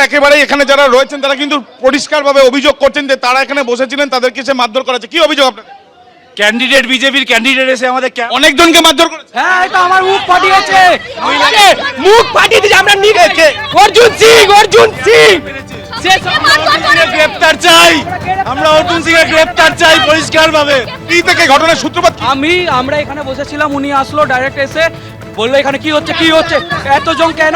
একেবারে এখানে যারা রয়েছেন তারা কিন্তু পরিষ্কারভাবে অভিযোগ করছেন যে তারা এখানে বসেছিলেন, তাদেরকে সে মারধর করেছে। কি অভিযোগ আপনাদের? ক্যান্ডিডেট বিজেপির ক্যান্ডিডেট এসে আমাদের অনেকজনকে মারধর করেছে। হ্যাঁ, এটা আমার মুখ ফাটিয়েছে, মুখ ফাটিয়ে দিয়েছে। আমরা অর্জুন সিং গ্রেপ্তার চাই, আমরা অর্জুন সিং এর গ্রেপ্তার চাই পরিষ্কারভাবে। কি থেকে ঘটনার সূত্রপাত কি? আমরা এখানে বসেছিলাম, উনি আসলো ডাইরেক্ট এসে বললো এখানে কি হচ্ছে এতজন কেন?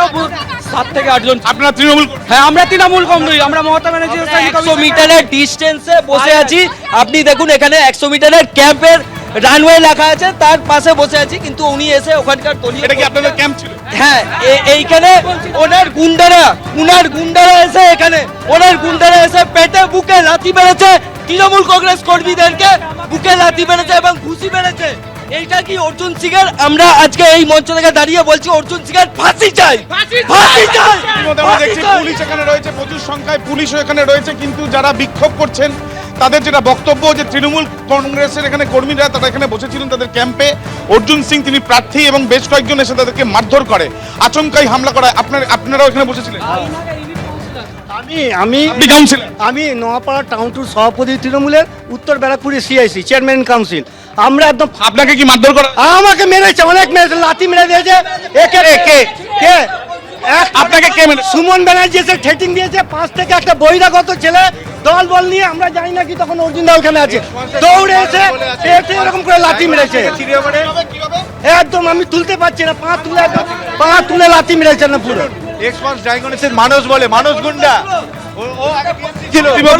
7 থেকে 8 জন। আপনারা তৃণমূল? হ্যাঁ, আমরা তৃণমূল কংগ্রেস, আমরা মমতা ব্যানার্জির 100 মিটারের ডিস্টেন্সে বসে আছি। আপনি দেখুন এখানে 100 মিটারের ক্যাম্পের রানওয়ে লেখা আছে, তার পাশে বসে আছি, কিন্তু উনি এসে ওখানকার দলীয়। এটা কি আপনাদের ক্যাম্প ছিল? হ্যাঁ, এইখানে ওনার গুন্ডারা এসে এখানে ওনার গুন্ডারা এসে পেটে বুকে লাথি মেরেছে, তৃণমূল কংগ্রেস কর্মীদেরকে বুকে লাথি মেরেছে এবং ঘুষি মেরেছে। এইটা কি অর্জুন সিং এর? আমরা আজকে এই মঞ্চ থেকে দাঁড়িয়ে বলছি অর্জুন সিং এর ফাঁসি চাই, ফাঁসি চাই। আমরা দেখছি পুলিশ এখানে রয়েছে, প্রচুর সংখ্যায় পুলিশও এখানে রয়েছে, কিন্তু যারা বিক্ষোভ করছেন তাদের যেটা বক্তব্য যে তৃণমূল কংগ্রেসের এখানে কর্মীরা তারা এখানে বসেছিলেন তাদের ক্যাম্পে, অর্জুন সিং তিনি প্রার্থী এবং বেশ কয়েকজন এসে তাদেরকে মারধর করে, আচমকাই হামলা করায়। আপনারাও এখানে বসেছিলেন? আপনি কাউন্সিলর? আমি নোয়াপাড়া টাউন টু সভাপতি তৃণমূলের, উত্তর ব্যারাকপুরের সিআইসি চেয়ারম্যান কাউন্সিল। আমরা একদম আপনাকে কি মারধর করা? আমাকে মেরেছে, অনেক মেরেছে, লাথি মেরে দিয়েছে। কে আপনাকে কে মেরেছে? সুমন ব্যানার্জি এসে ঠেটিং দিয়েছে। 5 থেকে একটা বহিরাগত ছেলে দল বল নিয়ে, আমরা জানি না কি, তখন অর্জুন দা ওখানে আছে, দৌড়ে এসে পেটে এরকম করে লাথি মেরেছে। একদম আমি তুলতে পারছি না, পা তুলে লাথি মেরেছে না পুরো। মানুষ বলে মানুষ গুন্ডা।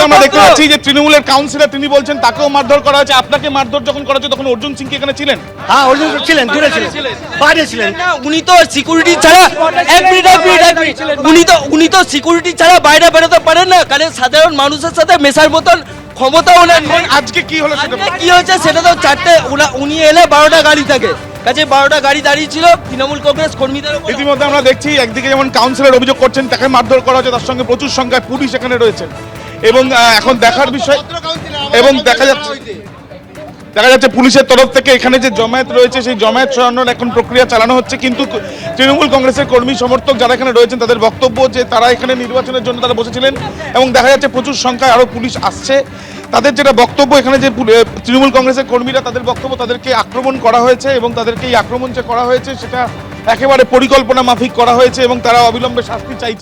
আমরা দেখতে পাচ্ছি যে তৃণমূলের কাউন্সিলর তিনি বলছেন তাকেও মারধর করা হয়েছে। আপনাকে মারধর যখন করা হচ্ছে তখন অর্জুন সিং কি এখানে ছিলেন? হ্যাঁ, অর্জুন ছিলেন, দূরে ছিলেন, বাইরে ছিলেন। না, উনি তো সিকিউরিটি ছাড়া উনি তো সিকিউরিটি ছাড়া বাইরে বেরোতে পারেন না, কারণ সাধারণ মানুষের সাথে মেশার মতন ক্ষমতা ওনার নেই। আজকে কি হলো সেটা? আজকে কি হয়েছে সেটা তো উনি এলে 12টা গাড়ি থাকে, কাছে 12টা গাড়ি দাঁড়িয়ে ছিল তৃণমূল কংগ্রেস কর্মীদের উপর। ইতিমধ্যে আমরা দেখছি একদিকে যেমন কাউন্সিলর অভিযোগ করছেন তাকে মারধর করা হচ্ছে, তার সঙ্গে প্রচুর সংখ্যায় পুলিশ এখানে রয়েছে এবং এখন দেখার বিষয়, এবং দেখা যাচ্ছে পুলিশের তরফ থেকে এখানে যে জমায়েত রয়েছে সেই জমায়েত সরানোর এখন প্রক্রিয়া চালানো হচ্ছে, কিন্তু তৃণমূল কংগ্রেসের কর্মী সমর্থক যারা এখানে রয়েছেন তাদের বক্তব্য যে তারা এখানে নির্বাচনের জন্য তারা বসেছিলেন এবং দেখা যাচ্ছে প্রচুর সংখ্যায় আরো পুলিশ আসছে। তাদের যেটা বক্তব্য এখানে যে তৃণমূল কংগ্রেসের কর্মীরা তাদের বক্তব্য তাদেরকে আক্রমণ করা হয়েছে এবং তাদেরকে এই আক্রমণ যে করা হয়েছে সেটা একেবারে পরিকল্পনা মাফিক করা হয়েছে এবং তারা অবিলম্বে শাস্তি চাইছে।